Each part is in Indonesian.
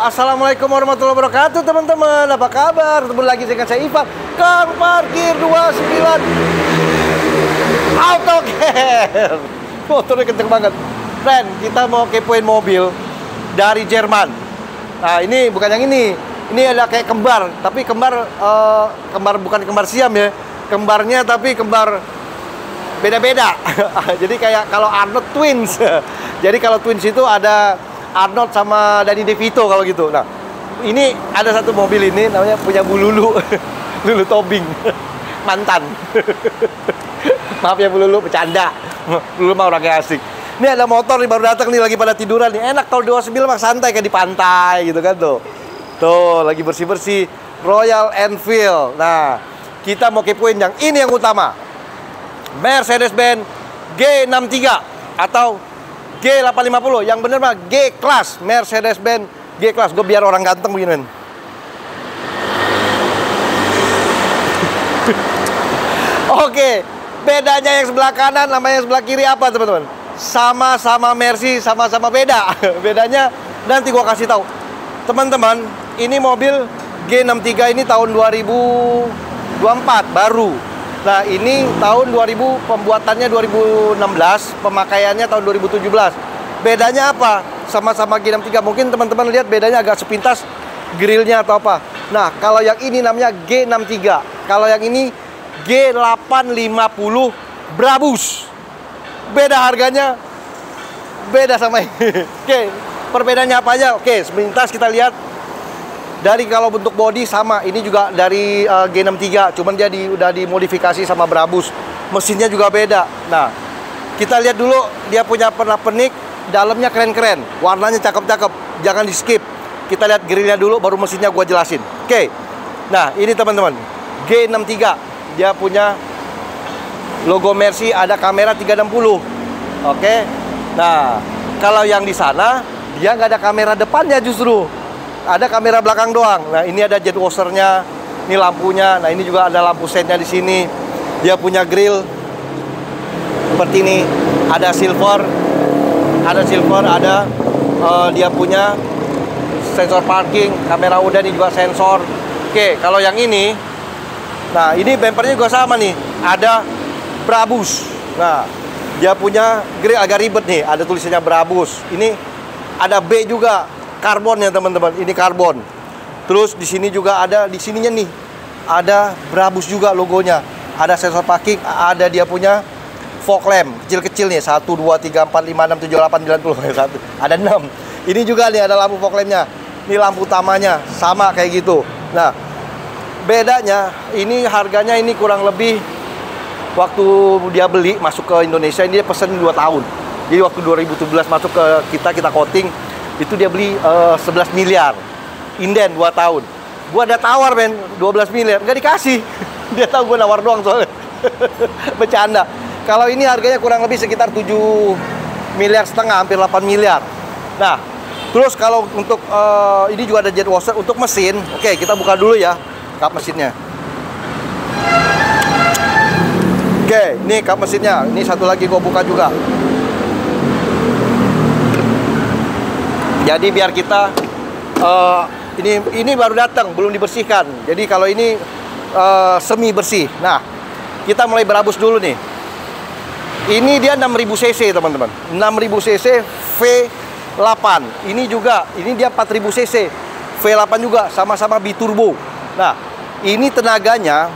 Assalamualaikum warahmatullahi wabarakatuh teman-teman. Apa kabar? Ketemu lagi dengan saya Ivan, Kang Parkir 29 AutoCare. Motornya kenceng banget. Friend, kita mau kepoin mobil dari Jerman. Nah, ini bukan yang ini. Ini ada kayak kembar, tapi kembar bukan kembar siam ya. Kembarnya tapi kembar beda-beda. Jadi kayak kalau Arnold Twins. Jadi kalau Twins itu ada Arnold sama Danny DeVito kalau gitu. Nah, ini ada satu mobil ini namanya punya Bu Lulu. Lulu Tobing. Mantan. Maaf ya Bu Lulu, bercanda. Bu Lulu mah orangnya asik. Ini ada motor nih baru datang nih, lagi pada tiduran nih. Enak kalau 29 mah santai kayak di pantai gitu kan tuh. Tuh, lagi bersih-bersih. Royal Enfield. Nah, kita mau kepoin yang ini yang utama. Mercedes-Benz G63 atau G850, yang bener mah G-Class, Mercedes-Benz G-Class. Gue biar orang ganteng begini. Oke, bedanya yang sebelah kanan sama yang sebelah kiri apa teman-teman? Sama-sama Mercy, sama-sama beda. Bedanya nanti gue kasih tahu. Teman-teman, ini mobil G63 ini tahun 2024 baru. Nah, ini tahun 2000, pembuatannya 2016, pemakaiannya tahun 2017. Bedanya apa? Sama-sama G63. Mungkin teman-teman lihat bedanya agak sepintas grillnya atau apa. Nah, kalau yang ini namanya G63. Kalau yang ini G850 Brabus. Beda harganya. Beda sama ini. Oke, perbedaannya apa aja? Oke, sepintas kita lihat. Dari kalau bentuk bodi sama, ini juga dari G63, cuman dia udah dimodifikasi sama Brabus. Mesinnya juga beda. Nah, kita lihat dulu dia punya pernak-pernik, dalamnya keren-keren, warnanya cakep-cakep, jangan di skip. Kita lihat grillnya dulu, baru mesinnya gua jelasin. Oke. Nah, ini teman-teman, G63, dia punya logo Mercy, ada kamera 360. Oke. Nah, kalau yang di sana dia nggak ada kamera depannya justru. Ada kamera belakang doang. Nah, ini ada jet washernya, ini lampunya. Nah, ini juga ada lampu setnya di sini. Dia punya grill seperti ini. Ada silver, ada dia punya sensor parking, kamera udah nih juga sensor. Oke, kalau yang ini, nah ini bumpernya juga sama nih. Ada Brabus. Nah, dia punya grill agak ribet nih. Ada tulisannya Brabus. Ini ada B juga. Karbon ya teman-teman, ini karbon. Terus di sini juga ada, di sininya nih ada Brabus juga logonya. Ada sensor parking, ada dia punya fog lamp kecil-kecil nih, 1, 2, 3, 4, 5, 6, 7, 8, 9, 10. Ada 6. Ini juga nih ada lampu fog lampnya. Ini lampu utamanya sama kayak gitu. Nah, bedanya ini harganya ini kurang lebih waktu dia beli masuk ke Indonesia ini dia pesen 2 tahun. Jadi waktu 2017 masuk ke kita coating, itu dia beli 11 miliar. Inden 2 tahun. Gua ada tawar men 12 miliar, nggak dikasih. Dia tahu gua nawar doang soalnya. Bercanda. Kalau ini harganya kurang lebih sekitar 7 miliar setengah, hampir 8 miliar. Nah, terus kalau untuk ini juga ada jet washer untuk mesin. Oke, kita buka dulu ya kap mesinnya. Oke, ini kap mesinnya. Ini satu lagi gua buka juga. Jadi biar kita ini baru datang, belum dibersihkan. Jadi kalau ini semi bersih. Nah, kita mulai Brabus dulu nih. Ini dia 6000 cc teman-teman. 6000 cc V8. Ini juga, ini dia 4000 cc V8 juga, sama-sama biturbo. Nah, ini tenaganya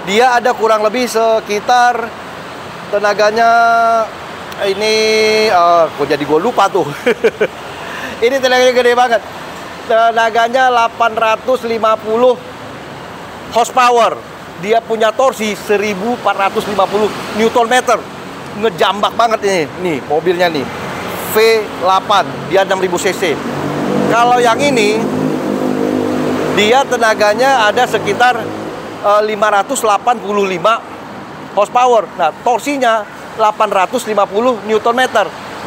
dia ada kurang lebih sekitar tenaganya ini kok jadi gue lupa tuh. Ini tenaganya gede banget. Tenaganya 850 horsepower. Dia punya torsi 1450 Nm. Ngejambak banget ini. Nih, mobilnya nih. V8, dia 6000 cc. Kalau yang ini dia tenaganya ada sekitar 585 horsepower. Nah, torsinya 850 Nm.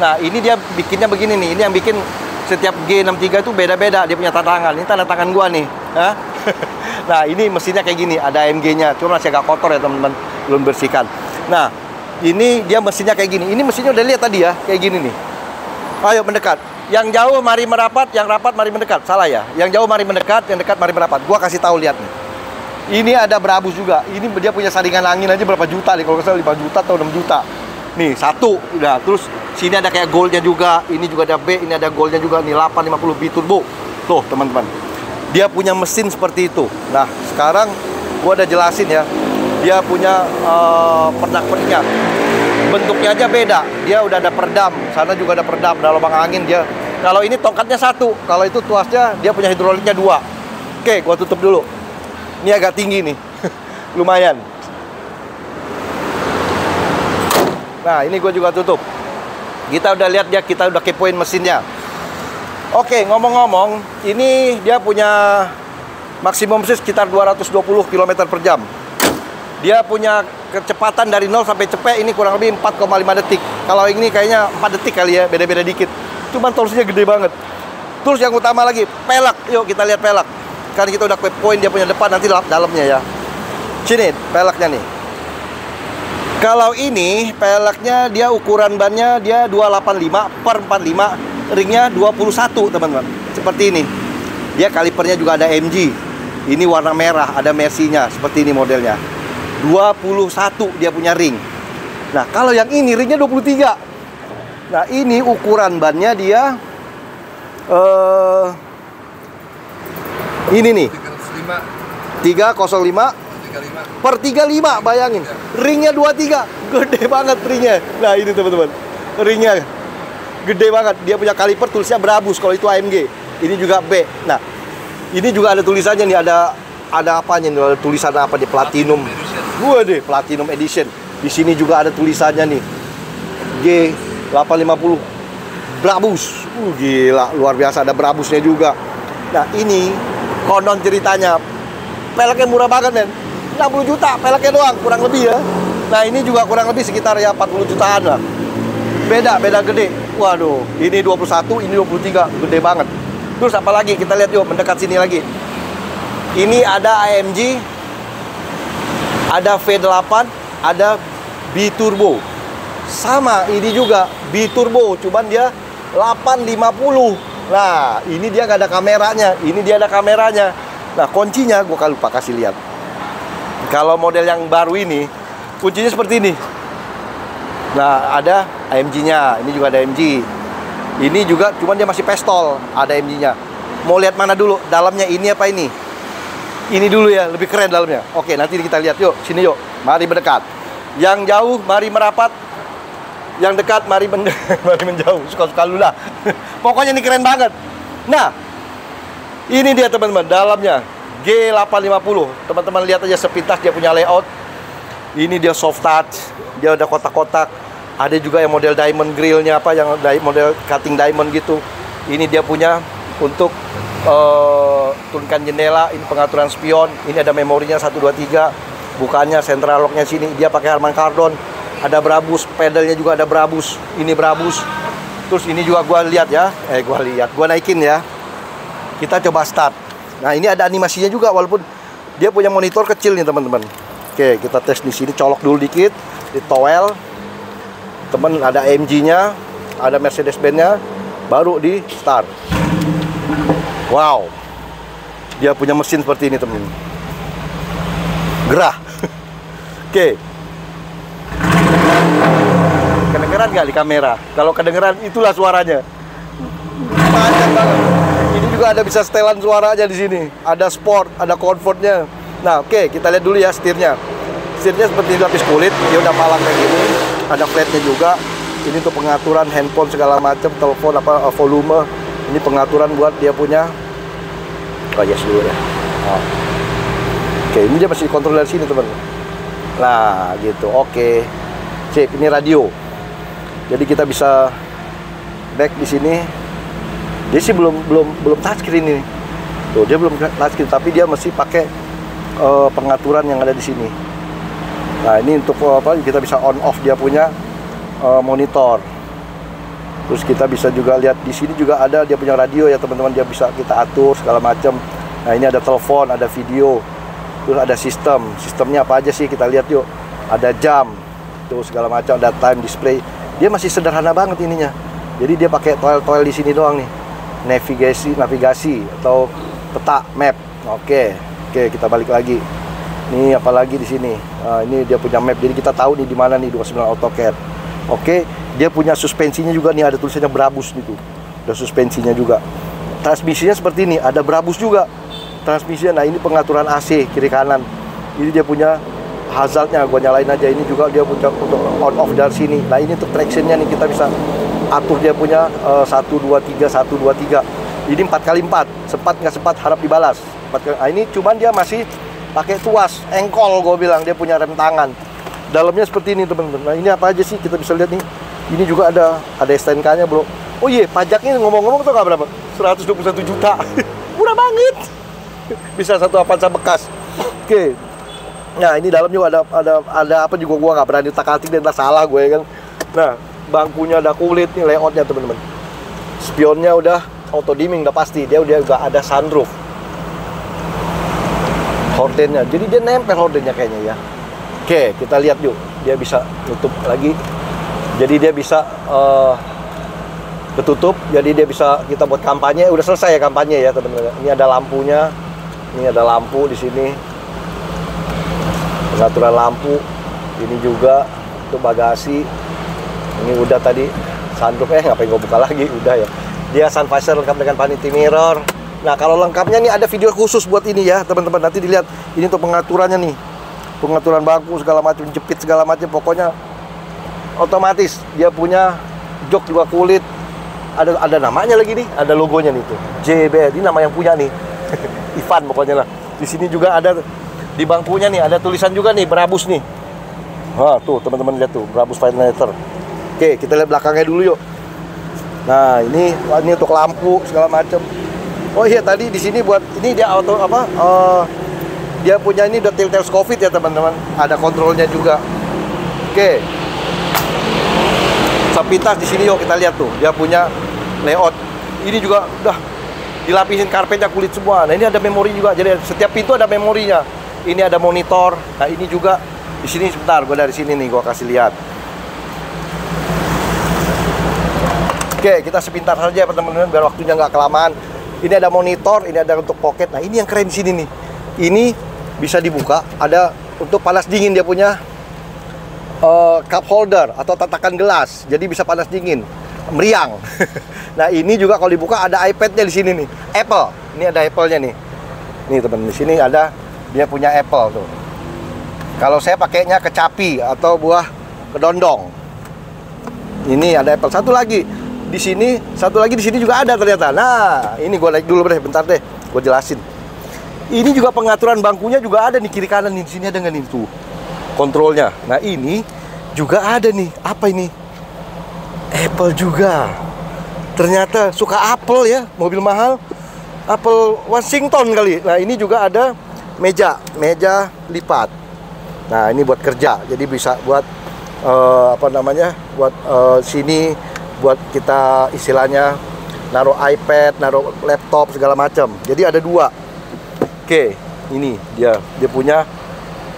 Nah, ini dia bikinnya begini nih. Ini yang bikin setiap G63 itu beda-beda, dia punya tangan. Ini tanda tangan gua nih. Hah? Nah, ini mesinnya kayak gini, ada AMG-nya. Cuma masih agak kotor ya teman-teman, belum bersihkan. Nah, ini dia mesinnya kayak gini. Ini mesinnya udah lihat tadi ya, kayak gini nih. Ayo mendekat. Yang jauh mari merapat, yang rapat mari mendekat. Salah ya? Yang jauh mari mendekat, yang dekat mari merapat. Gua kasih tahu, lihat nih. Ini ada Brabus juga. Ini dia punya saringan angin aja berapa juta nih, kalau nggak salah 5 juta atau 6 juta. Nih, satu udah. Terus sini ada kayak goldnya juga. Ini juga ada B, ini ada goldnya juga nih, 850 biturbo. Tuh, teman-teman. Dia punya mesin seperti itu. Nah, sekarang gua udah jelasin ya. Dia punya pernak-perniknya. Bentuknya aja beda. Dia udah ada peredam. Sana juga ada peredam, ada lubang angin dia. Kalau ini tongkatnya satu. Kalau itu tuasnya dia punya hidroliknya 2. Oke, gua tutup dulu. Ini agak tinggi nih. Lumayan. Nah, ini gue juga tutup. Kita udah lihat dia, kita udah kepoin mesinnya. Oke, ngomong-ngomong, ini dia punya maksimum speed sekitar 220 km per jam. Dia punya kecepatan dari 0 sampai cepet ini kurang lebih 4,5 detik. Kalau ini kayaknya 4 detik kali ya, beda-beda dikit. Cuman torsinya gede banget. Terus yang utama lagi, pelek. Yuk kita lihat pelek. Kan kita udah poin dia punya depan, nanti dalamnya ya. Sini peleknya nih. Kalau ini peleknya dia ukuran bannya dia 285 per 45, ringnya 21 teman-teman. Seperti ini. Dia kalipernya juga ada MG. Ini warna merah, ada Mercy-nya. Seperti ini modelnya. 21 dia punya ring. Nah kalau yang ini ringnya 23. Nah ini ukuran bannya dia ini nih 305 per 35, bayangin. Ringnya 23, gede banget ringnya. Nah ini teman-teman, ringnya gede banget. Dia punya kaliper tulisnya Brabus, kalau itu AMG. Ini juga B. Nah ini juga ada tulisannya nih, ada apanya nih, ada tulisan apa di Platinum. Gua deh Platinum Edition. Di sini juga ada tulisannya nih, G850 Brabus. Gila, luar biasa, ada Brabusnya juga. Nah ini konon ceritanya peleknya murah banget men, 60 juta peleknya doang kurang lebih ya. Nah ini juga kurang lebih sekitar ya 40 jutaan lah. Beda gede. Waduh, ini 21, ini 23, gede banget. Terus apa lagi, kita lihat yuk, mendekat sini lagi. Ini ada AMG, ada V8, ada biturbo. Sama ini juga biturbo, cuman dia 850. Nah, ini dia nggak ada kameranya. Ini dia ada kameranya. Nah, kuncinya gue lupa kasih lihat. Kalau model yang baru ini, kuncinya seperti ini. Nah, ada AMG-nya. Ini juga ada AMG. Ini juga, cuman dia masih pistol. Ada AMG-nya. Mau lihat mana dulu? Dalamnya ini apa ini? Ini dulu ya, lebih keren dalamnya. Oke, nanti kita lihat yuk. Sini yuk. Mari mendekat. Yang jauh, mari merapat. Yang dekat mari menjauh. Suka-suka lu lah. Pokoknya ini keren banget. Nah, ini dia teman-teman, dalamnya G850. Teman-teman lihat aja sepintas dia punya layout. Ini dia soft touch. Dia ada kotak-kotak. Ada juga yang model diamond grillnya apa, yang model cutting diamond gitu. Ini dia punya untuk turunkan jendela. Ini pengaturan spion. Ini ada memorinya 1, 2, 3. Bukannya central locknya sini. Dia pakai Harman Kardon. Ada Brabus, pedalnya juga ada Brabus. Ini Brabus. Terus ini juga gua lihat ya. Gua naikin ya. Kita coba start. Nah, ini ada animasinya juga walaupun dia punya monitor kecil nih, teman-teman. Oke, kita tes di sini, colok dulu dikit, di towel. Teman ada AMG-nya, ada Mercedes-Benz-nya, baru di start. Wow. Dia punya mesin seperti ini, teman. Gerah. Oke. Kedengeran nggak di kamera? Kalau kedengeran, itulah suaranya. Panjang banget. Ini juga ada bisa setelan suaranya di sini. Ada sport, ada comfortnya. Nah, oke, kita lihat dulu ya setirnya. Setirnya seperti lapis kulit. Dia udah palang kayak gini. Ada flatnya juga. Ini untuk pengaturan handphone segala macam, telepon apa volume. Ini pengaturan buat dia punya. Oh yes dulu ya. Oh. Oke, ini dia masih kontrol dari sini, teman. Nah, gitu. Oke. Sip, ini radio. Jadi kita bisa back di sini. Dia sih belum touchscreen ini. Tuh, dia belum touchscreen, tapi dia masih pakai pengaturan yang ada di sini. Nah, ini untuk apa? Kita bisa on off dia punya monitor. Terus kita bisa juga lihat di sini juga ada dia punya radio ya, teman-teman. Dia bisa kita atur segala macam. Nah, ini ada telepon, ada video. Terus ada sistemnya apa aja sih, kita lihat yuk. Ada jam, tuh segala macam, ada time display. Dia masih sederhana banget ininya. Jadi dia pakai toel di sini doang nih. Navigasi atau peta map. Oke, kita balik lagi. Nih apalagi di sini. Nah, ini dia punya map. Jadi kita tahu nih di mana nih 29 AutoCAD. Oke, dia punya suspensinya juga nih, ada tulisannya Brabus gitu. Ada suspensinya juga. Transmisinya seperti ini, ada Brabus juga. Transmisinya, nah ini pengaturan AC kiri kanan. Ini dia punya hazardnya, gua nyalain aja. Ini juga dia punya untuk on off dari sini. Nah ini untuk tractionnya nih, kita bisa atur dia punya 1, 2, 3, 1, 2, 3. Ini 4x4, sempat nggak sempat harap dibalas. Nah ini cuman dia masih pakai tuas, engkol gue bilang, dia punya rem tangan. Dalamnya seperti ini teman-teman. Nah ini apa aja sih, kita bisa lihat nih. Ini juga ada STNK-nya bro. Oh iya, pajaknya ngomong-ngomong tuh nggak berapa? 121 juta. Murah banget. Bisa satu Avanza bekas. Oke. Nah ini dalam juga ada apa juga gua nggak berani tak-atik dan tak salah gue kan. Nah bangkunya ada kulit nih, layoutnya teman-teman. Spionnya udah auto dimming udah pasti. Dia udah juga ada sunroof. Hordennya, jadi dia nempel hordennya kayaknya ya. Oke, kita lihat yuk. Dia bisa tutup lagi. Jadi dia bisa ketutup. Jadi dia bisa kita buat kampanye. Udah selesai ya kampanye ya teman-teman. Ini ada lampunya. Ini ada lampu di sini. Pengaturan lampu. Ini juga untuk bagasi. Ini udah tadi sunroof. Ngapain gue buka lagi? Udah ya. Dia sun visor lengkap dengan vanity mirror. Nah kalau lengkapnya nih ada video khusus buat ini ya teman-teman. Nanti dilihat. Ini untuk pengaturannya nih. Pengaturan bangku segala macam, jepit segala macam. Pokoknya otomatis. Dia punya jok juga kulit. Ada namanya lagi nih. Ada logonya nih tuh. JB. Ini nama yang punya nih. Ivan pokoknya lah. Di sini juga ada di bangkunya nih ada tulisan juga nih Brabus nih. Nah, tuh teman-teman lihat tuh Brabus Ventilator. Oke, kita lihat belakangnya dulu yuk. Nah, ini untuk lampu segala macam. Oh iya, tadi di sini buat ini dia auto apa? Dia punya ini udah telescopic ya, teman-teman. Ada kontrolnya juga. Oke. Sepintas di sini yuk kita lihat tuh. Dia punya layout. Ini juga udah dilapisin karpetnya kulit semua. Nah, ini ada memori juga. Jadi setiap pintu ada memorinya. Ini ada monitor. Nah, ini juga di sini sebentar. Gue dari sini nih, gue kasih lihat. Oke, kita sepintar saja teman-teman biar waktunya nggak kelamaan. Ini ada monitor, ini ada untuk pocket. Nah, ini yang keren di sini nih. Ini bisa dibuka. Ada untuk panas dingin dia punya cup holder atau tatakan gelas. Jadi bisa panas dingin. Meriang. Nah ini juga kalau dibuka ada iPad-nya di sini nih, Apple. Ini ada Apple-nya nih. Nih teman, di sini ada dia punya Apple tuh. Kalau saya pakainya kecapi atau buah kedondong. Ini ada Apple. Satu lagi di sini juga ada ternyata. Nah ini gue naik dulu deh, bentar deh, gue jelasin. Ini juga pengaturan bangkunya juga ada nih kiri kanan nih. Di sini ada nggak nih tuh kontrolnya. Nah ini juga ada nih. Apa ini? Apple juga. Ternyata suka Apple ya, mobil mahal. Apple Washington kali. Nah, ini juga ada meja lipat. Nah, ini buat kerja. Jadi bisa buat buat sini buat kita istilahnya naruh iPad, naruh laptop segala macam. Jadi ada dua. Oke, ini dia punya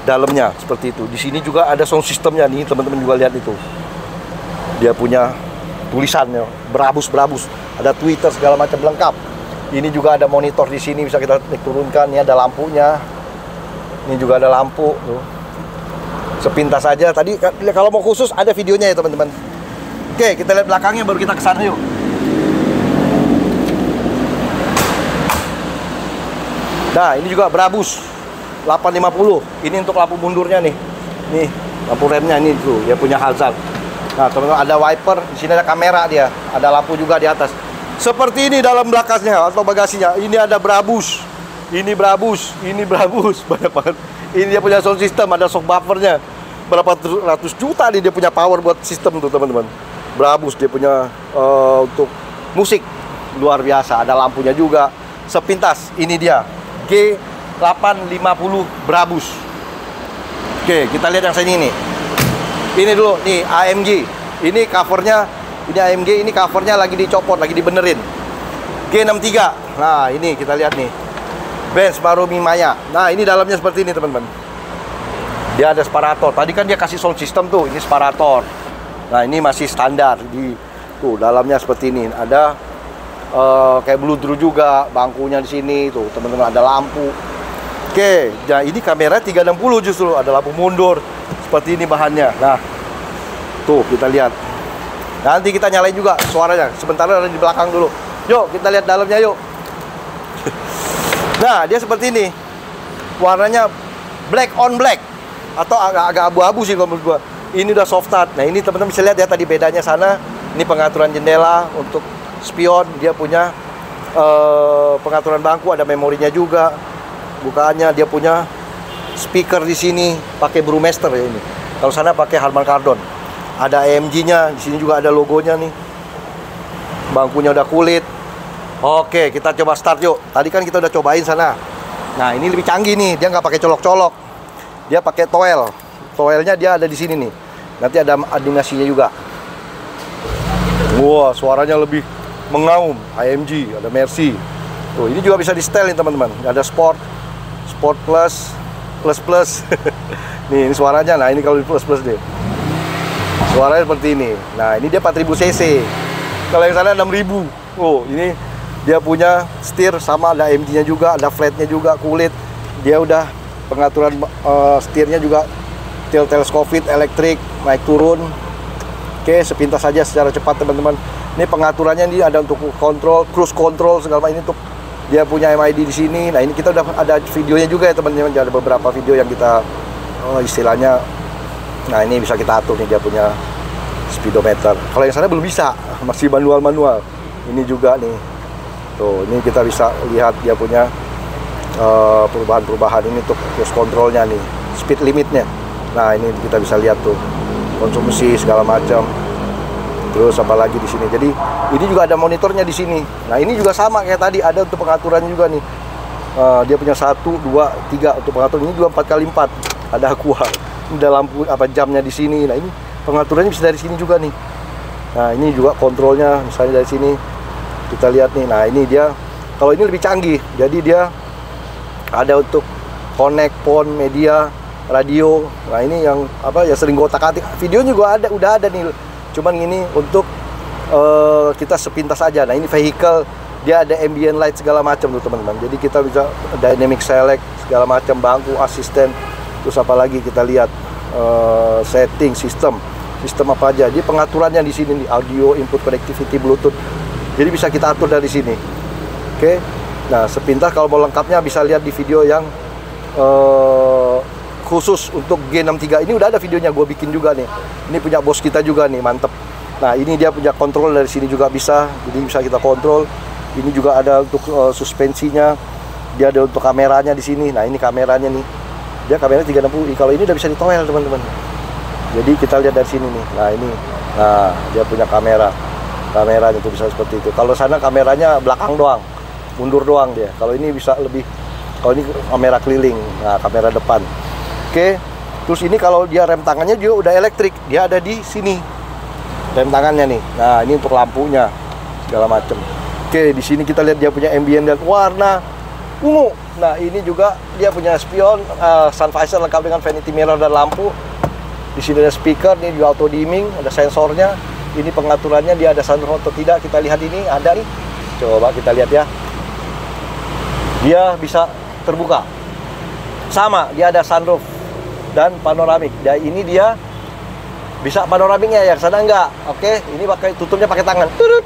dalamnya seperti itu. Di sini juga ada sound systemnya nih, teman-teman juga lihat itu. Dia punya tulisannya Brabus, ada Twitter segala macam lengkap. Ini juga ada monitor di sini bisa kita turunkan. Ini ada lampunya. Ini juga ada lampu tuh. Sepintas saja tadi kalau mau khusus ada videonya ya teman-teman. Oke, kita lihat belakangnya baru kita ke sana yuk. Nah, ini juga Brabus 850. Ini untuk lampu mundurnya nih. Nih, lampu remnya ini tuh, dia punya hazard. Nah, teman-teman ada wiper, di sini ada kamera dia, ada lampu juga di atas. Seperti ini dalam belakangnya atau bagasinya. Ini ada Brabus. Ini Brabus, banyak banget. Ini dia punya sound system, ada shock buffernya. Berapa ratus juta nih dia punya power buat sistem tuh, teman-teman. Brabus dia punya untuk musik luar biasa, ada lampunya juga. Sepintas ini dia G850 Brabus. Oke, kita lihat yang sini nih. Ini dulu nih AMG. Ini covernya, ini AMG, ini covernya lagi dicopot, lagi dibenerin. G63. Nah, ini kita lihat nih. Benz Marumi Maya. Nah, ini dalamnya seperti ini, teman-teman. Dia ada separator. Tadi kan dia kasih sound system tuh, ini separator. Nah, ini masih standar di Tuh, dalamnya seperti ini. Ada kayak Bluetooth juga, bangkunya di sini tuh, teman-teman, ada lampu. Oke, nah ini kamera 360 justru, ada lampu mundur. Seperti ini bahannya. Nah, tuh kita lihat. Nanti kita nyalain juga suaranya. Sebentar ada di belakang dulu. Yuk, kita lihat dalamnya yuk. Nah, dia seperti ini. Warnanya black on black atau agak abu-abu sih kalau menurut gua. Ini udah soft touch. Nah, ini teman-teman bisa lihat ya tadi bedanya sana. Ini pengaturan jendela untuk spion, dia punya pengaturan bangku, ada memorinya juga. Bukaannya dia punya speaker di sini pakai Brewmaster ya ini. Kalau sana pakai Harman Kardon. Ada AMG-nya, di sini juga ada logonya nih. Bangkunya udah kulit. Oke, kita coba start yuk. Tadi kan kita udah cobain sana. Nah, ini lebih canggih nih, dia nggak pakai colok-colok. Dia pakai toel. Toelnya dia ada di sini nih. Nanti ada adinasinya juga. Wah, suaranya lebih mengaum. AMG, ada Mercy. Tuh, ini juga bisa di setel nih teman-teman. Ada Sport, Sport Plus, Plus Plus. Nih, ini suaranya. Nah, ini kalau di Plus Plus deh. Suaranya seperti ini. Nah, ini dia 4000 cc. Kalau yang sana 6000. Oh, ini dia punya setir sama ada AMG-nya juga, ada flatnya juga, kulit. Dia udah pengaturan setirnya juga teleskopik, elektrik, naik turun. Oke, sepintas saja secara cepat teman-teman. Ini pengaturannya ini ada untuk kontrol, cruise control segala macam. Ini untuk dia punya MID di sini. Nah, ini kita udah ada videonya juga ya teman-teman. Ada beberapa video yang kita istilahnya. Nah, ini bisa kita atur nih, dia punya speedometer. Kalau yang sana belum bisa, masih manual. Ini juga nih. Tuh, ini kita bisa lihat dia punya perubahan-perubahan ini untuk cruise controlnya nih, speed limitnya. Nah, ini kita bisa lihat tuh konsumsi segala macam. Terus apa lagi di sini. Jadi ini juga ada monitornya di sini. Nah, ini juga sama kayak tadi, ada untuk pengaturannya juga nih. Dia punya 1, 2, 3 untuk pengaturan. Ini juga 4x4. Ada aqua. Ada lampu apa jamnya di sini. Nah, ini pengaturannya bisa dari sini juga nih. Nah, ini juga kontrolnya misalnya dari sini. Kita lihat nih. Nah, ini dia kalau ini lebih canggih. Jadi dia ada untuk connect phone, media, radio. Nah, ini yang apa ya, sering gotak-atik. Videonya juga ada, udah ada nih. Cuman ini untuk kita sepintas aja. Nah, ini vehicle, dia ada ambient light segala macam tuh teman-teman. Jadi kita bisa dynamic select segala macam, bangku, asisten. Terus apa lagi kita lihat setting sistem apa aja. Jadi pengaturannya di sini nih, audio, input connectivity, Bluetooth. Jadi bisa kita atur dari sini. Oke. Nah, sepintas kalau mau lengkapnya bisa lihat di video yang khusus untuk G63. Ini udah ada videonya, gue bikin juga nih. Ini punya bos kita juga nih, mantep. Nah, ini dia punya kontrol dari sini juga bisa. Jadi bisa kita kontrol. Ini juga ada untuk suspensinya. Dia ada untuk kameranya di sini. Nah, ini kameranya nih. Dia kameranya 360. Kalau ini udah bisa ditoel, teman-teman. Jadi kita lihat dari sini nih. Nah, ini. Nah, dia punya kamera. Kameranya itu bisa seperti itu. Kalau sana kameranya belakang doang. Mundur doang dia. Kalau ini bisa lebih. Kalau ini kamera keliling. Nah, kamera depan. Oke. Terus ini kalau dia rem tangannya juga udah elektrik. Dia ada di sini. Rem tangannya nih. Nah, ini untuk lampunya. Segala macam. Oke, di sini kita lihat dia punya ambient dan warna ungu. Nah, ini juga dia punya spion, sun visor lengkap dengan vanity mirror dan lampu. Di sini ada speaker, ini juga auto dimming, ada sensornya. Ini pengaturannya, dia ada sunroof atau tidak. Kita lihat ini ada nih. Coba kita lihat ya. Dia bisa terbuka. Sama, dia ada sunroof dan panoramik. Dan ini dia bisa panoramiknya, yang sana enggak. Oke, ini pakai tutupnya pakai tangan. Turut,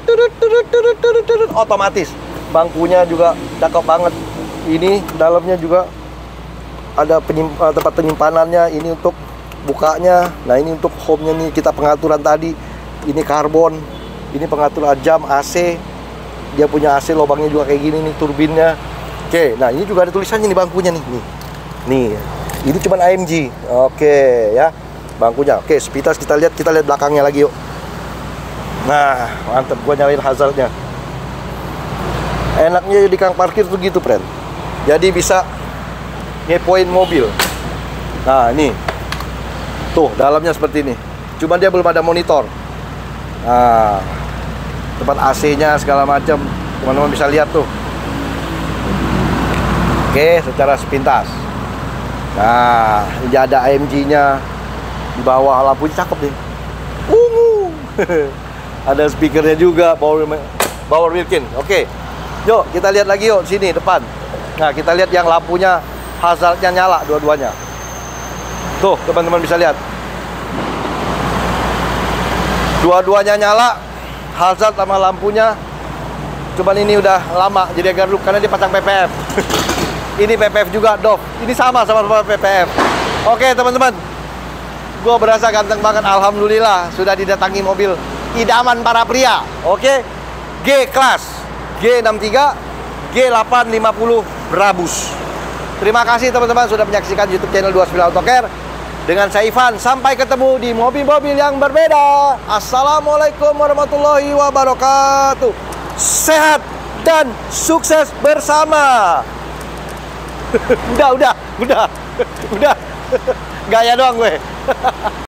otomatis. Bangkunya juga cakep banget. Ini dalamnya juga ada tempat penyimpanannya. Ini untuk bukanya. Nah, ini untuk home-nya nih, kita pengaturan tadi. Ini karbon. Ini pengaturan jam, AC. Dia punya AC, lubangnya juga kayak gini nih, turbinnya. Oke, nah ini juga ada tulisannya nih bangkunya nih. Nih. Ini cuman AMG. Oke, ya. Bangkunya. Oke, sepintas kita lihat belakangnya lagi yuk. Nah, mantep, gua nyalain hazardnya. Enaknya di kang parkir tuh gitu, friend. Jadi bisa ngepoin mobil. Nah, ini. Tuh, dalamnya seperti ini. Cuman dia belum ada monitor. Nah, tempat AC-nya segala macam. Teman-teman bisa lihat tuh. Oke, secara sepintas. Nah, ini ada AMG-nya. Di bawah lampunya cakep nih. Ungu. Ada speakernya juga, Bauer Wilkin. Oke. Yuk, kita lihat lagi yuk sini depan. Nah, kita lihat yang lampunya hazardnya nyala dua-duanya. Tuh, teman-teman bisa lihat. Dua-duanya nyala, hazard sama lampunya. Cuman ini udah lama, jadi agak lup karena dia pasang PPF. Ini PPF juga, Dov. Ini sama PPF. Oke, teman-teman. Gue berasa ganteng banget, alhamdulillah. Sudah didatangi mobil idaman para pria. Oke, G-Class, G63, G850 Brabus. Terima kasih teman-teman sudah menyaksikan YouTube channel 29 AutoCare. Dengan saya Ivan, sampai ketemu di mobil-mobil yang berbeda. Assalamualaikum warahmatullahi wabarakatuh. Sehat dan sukses bersama. Udah. Gaya doang gue.